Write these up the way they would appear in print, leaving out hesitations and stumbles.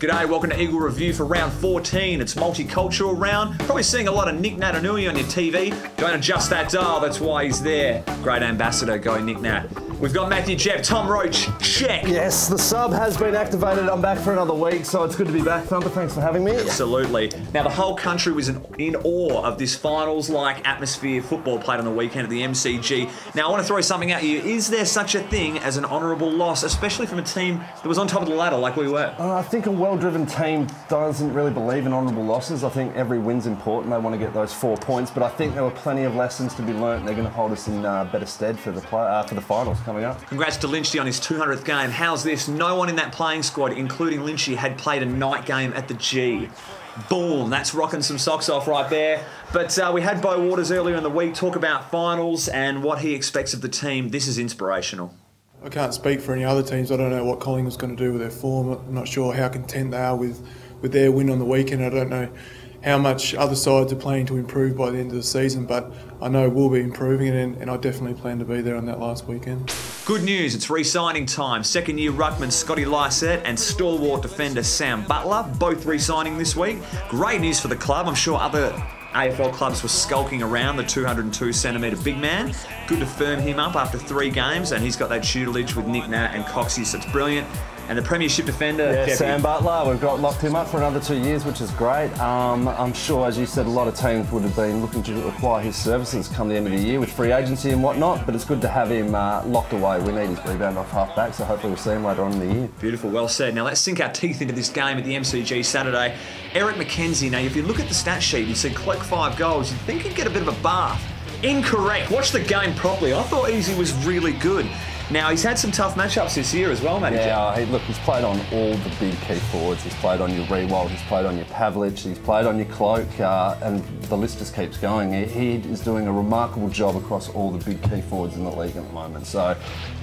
G'day, welcome to Eagle Review for round 14. It's multicultural round. Probably seeing a lot of Nick Nat Anui on your TV. Don't adjust that dial, that's why he's there. Great ambassador, go Nick Nat. We've got Matthew Jeff, Tom Roach, check. Yes, the sub has been activated. I'm back for another week, so it's good to be back, Thumper. Thanks for having me. Absolutely. Now, the whole country was in awe of this finals-like atmosphere football played on the weekend at the MCG. Now, I want to throw something at you. Is there such a thing as an honourable loss, especially from a team that was on top of the ladder like we were? I think a well-driven team doesn't really believe in honourable losses. I think every win's important. They want to get those 4 points, but I think there were plenty of lessons to be learnt. They're going to hold us in better stead for the finals coming up. Congrats to Lynchy on his 200th game. How's this? No one in that playing squad, including Lynchy, had played a night game at the G. Boom, that's rocking some socks off right there. But we had Bo Waters earlier in the week talk about finals and what he expects of the team. This is inspirational. I can't speak for any other teams. I don't know what Collingwood's going to do with their form. I'm not sure how content they are with their win on the weekend. I don't know how much other sides are planning to improve by the end of the season, but I know we'll be improving and I definitely plan to be there on that last weekend. Good news, it's re-signing time. Second-year ruckman Scotty Lysett and stalwart defender Sam Butler, both re-signing this week. Great news for the club. I'm sure other AFL clubs were skulking around the 202-centimetre big man. Good to firm him up after 3 games, and he's got that tutelage with Nick Nat and Coxie, so it's brilliant. And the premiership defender, yeah, Sam Butler, we've got locked him up for another 2 years, which is great. I'm sure, as you said, a lot of teams would have been looking to acquire his services come the end of the year with free agency and whatnot, but it's good to have him locked away. We need his rebound off half-back, so hopefully we'll see him later on in the year. Beautiful, well said. Now let's sink our teeth into this game at the MCG Saturday. Eric McKenzie, now if you look at the stat sheet, you see Cloak 5 goals, you'd think he'd get a bit of a bath. Incorrect. Watch the game properly. I thought Easy was really good. Now, he's had some tough matchups this year as well, Matty. Yeah, look, he's played on all the big key forwards. He's played on your Rewald, he's played on your Pavlich, he's played on your Cloak, and the list just keeps going. He is doing a remarkable job across all the big key forwards in the league at the moment, so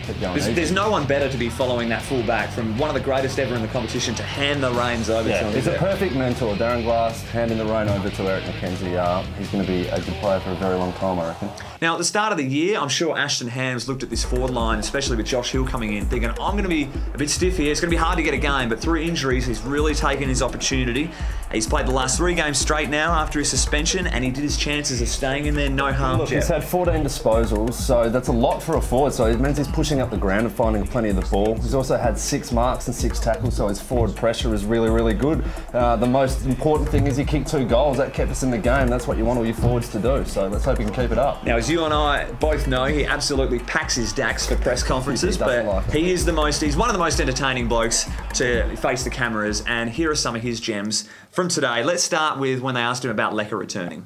keep going. There's no one better to be following that full back, from one of the greatest ever in the competition to hand the reins over to him. He's a perfect mentor. Darren Glass handing the rein over to Eric McKenzie. He's going to be a good player for a very long time, I reckon. Now, at the start of the year, I'm sure Ashton Hams looked at this forward line, especially with Josh Hill coming in, thinking, I'm going to be a bit stiff here. It's going to be hard to get a game, but through injuries, he's really taken his opportunity. He's played the last 3 games straight now after his suspension, and he did his chances of staying in there, no harm. Look, he's had 14 disposals, so that's a lot for a forward, so it means he's pushing up the ground and finding plenty of the ball. He's also had 6 marks and 6 tackles, so his forward pressure is really, really good. The most important thing is he kicked 2 goals. That kept us in the game. That's what you want all your forwards to do, so let's hope he can keep it up. Now, as you and I both know, he absolutely packs his dacks for press conferences, but he's one of the most entertaining blokes to face the cameras, and here are some of his gems from today. Let's start with when they asked him about Lecker returning.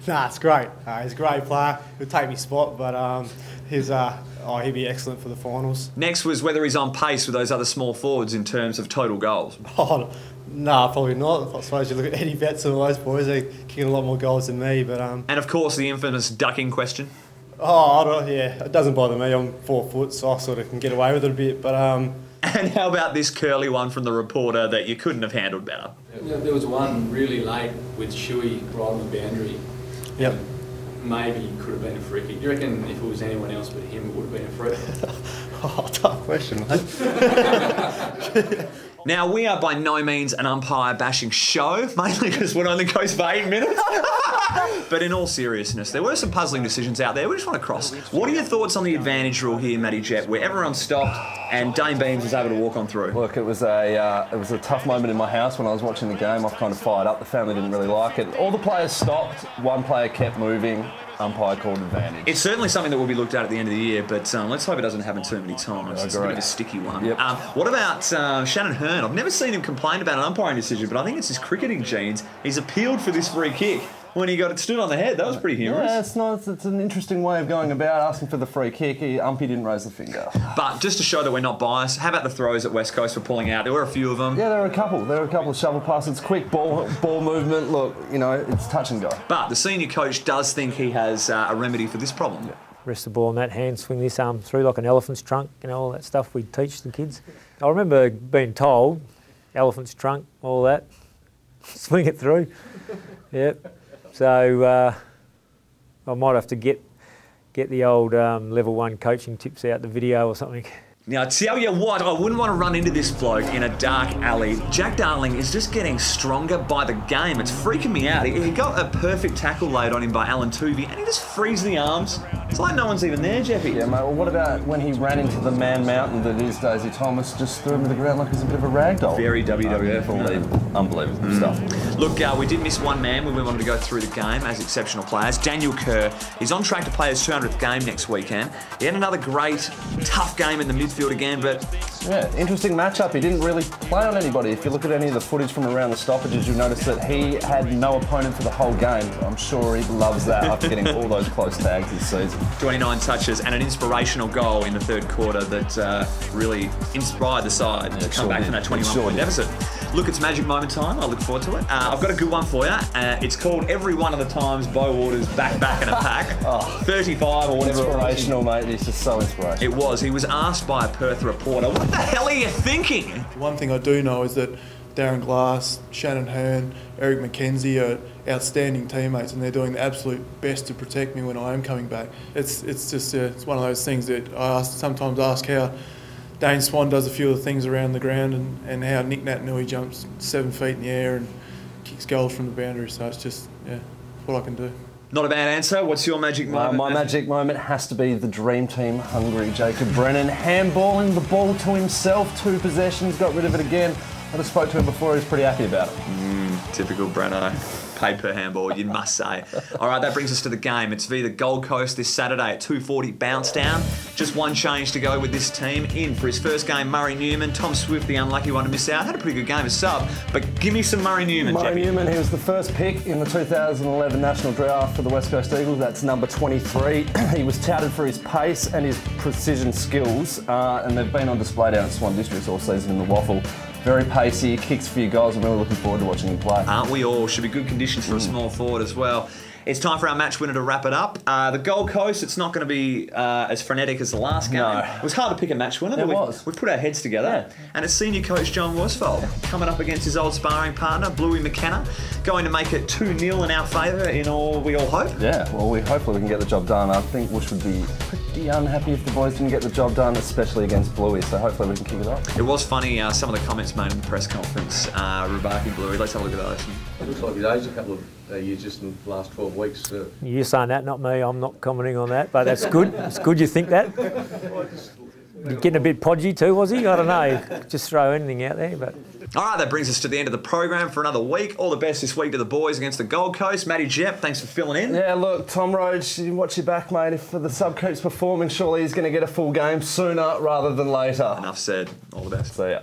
Nah, it's great. He's a great player. He'll take me spot, but he'd be excellent for the finals. Next was whether he's on pace with those other small forwards in terms of total goals. Oh, no, probably not. I suppose you look at Eddie Betts and all those boys, they're kicking a lot more goals than me. But And of course, the infamous ducking question. Oh, yeah, it doesn't bother me. I'm 4 foot, so I sort of can get away with it a bit. But And how about this curly one from the reporter that you couldn't have handled better? There was one really late with Shuey right on the boundary. Yep. Maybe could have been a free kick. Do you reckon if it was anyone else but him, it would have been a free? Oh, tough question, mate. Now, we are by no means an umpire bashing show, mainly because one only goes for 8 minutes. But in all seriousness, there were some puzzling decisions out there. We just want to cross. What are your thoughts on the advantage rule here, Matty Jet, where everyone stopped and Dane Beams was able to walk on through? Look, it was a tough moment in my house when I was watching the game. I kind of fired up. The family didn't really like it. All the players stopped. One player kept moving. Umpire called advantage. It's certainly something that will be looked at the end of the year, but let's hope it doesn't happen too many times. It's a bit of a sticky one. Yep. What about Shannon Hearn? I've never seen him complain about an umpiring decision, but I think it's his cricketing genes. He's appealed for this free kick when he got it stood on the head. That was pretty humorous. Yeah, it's an interesting way of going about asking for the free kick. Umpy didn't raise the finger. But just to show that we're not biased, how about the throws at West Coast for pulling out? There were a few of them. Yeah, there were a couple. There were a couple of shovel passes, quick ball movement. Look, you know, it's touch and go. But the senior coach does think he has a remedy for this problem. Yeah. Rest the ball on that hand, swing this arm through like an elephant's trunk, you know, all that stuff we teach the kids. I remember being told, elephant's trunk, all that, swing it through. Yep. So I might have to get the old level 1 coaching tips out, the video or something. Now, I tell you what, I wouldn't want to run into this bloke in a dark alley. Jack Darling is just getting stronger by the game. It's freaking me out. He got a perfect tackle laid on him by Alan Tuvey, and he just frees the arms. It's like no one's even there, Jeffy. Yeah, mate, well, what about when he ran into the man mountain that is Daisy Thomas, just threw him to the ground like he's a bit of a rag doll? Very WWF. Unbelievable stuff. Look, we did miss one man when we wanted to go through the game as exceptional players. Daniel Kerr, he's on track to play his 200th game next weekend. He had another great, tough game in the midfield again, but... Yeah, interesting matchup. He didn't really play on anybody. If you look at any of the footage from around the stoppages, you'll notice that he had no opponent for the whole game. I'm sure he loves that after getting all those close tags this season. 29 touches and an inspirational goal in the third quarter that really inspired the side to come back from that 21-point deficit. Look, it's magic moment time. I look forward to it. I've got a good one for you. It's called Every One of the Times Bo Waters Back in a Pack. 35 or whatever. Inspirational, mate. He's just so inspirational. It was. He was asked by a Perth reporter, what the hell are you thinking? One thing I do know is that Darren Glass, Shannon Hearn, Eric McKenzie are outstanding teammates, and they're doing the absolute best to protect me when I am coming back. It's just it's one of those things that I sometimes ask how Dane Swan does a few of the things around the ground, and how Nick Naitanui jumps 7 feet in the air and kicks goals from the boundary. So it's just what I can do. Not a bad answer. What's your magic moment? My magic moment has to be the dream team hungry Jacob Brennan, handballing the ball to himself, 2 possessions, got rid of it again. I just spoke to him before, he was pretty happy about it. Typical Breno. Paid per handball, you must say. All right, that brings us to the game. It's via the Gold Coast this Saturday at 2:40 bounce down. Just one change to go with this team. In for his first game, Murray Newman. Tom Swift, the unlucky one to miss out. Had a pretty good game as sub, but give me some Murray Newman, Murray Newman, he was the first pick in the 2011 National Draft for the West Coast Eagles. That's number 23. He was touted for his pace and his precision skills, and they've been on display down at Swan Districts all season in the Waffle. Very pacey, kicks a few goals. I'm really looking forward to watching him play. Aren't we all? Should be good conditions for a small forward as well. It's time for our match winner to wrap it up. The Gold Coast, it's not going to be as frenetic as the last game. No. It was hard to pick a match winner, but we've put our heads together. And it's senior coach John Worsfold coming up against his old sparring partner, Bluey McKenna, going to make it 2-0 in our favour in all we all hope. Yeah, well, hopefully we can get the job done. I think Woosh would be pretty unhappy if the boys didn't get the job done, especially against Bluey, so hopefully we can kick it off. It was funny, some of the comments made in the press conference, Rubaki Bluey. Let's have a look at those. It looks like he's aged a couple of years just in the last 12 weeks. You're saying that, not me. I'm not commenting on that, but that's good. It's good you think that. You're getting a bit podgy too, was he? I don't know. Just throw anything out there, but... All right, that brings us to the end of the program for another week. All the best this week to the boys against the Gold Coast. Matty Jepp, thanks for filling in. Yeah, look, Tom Rhodes, you watch your back, mate. If the sub keeps performing, surely he's going to get a full game sooner rather than later. Enough said. All the best. See ya.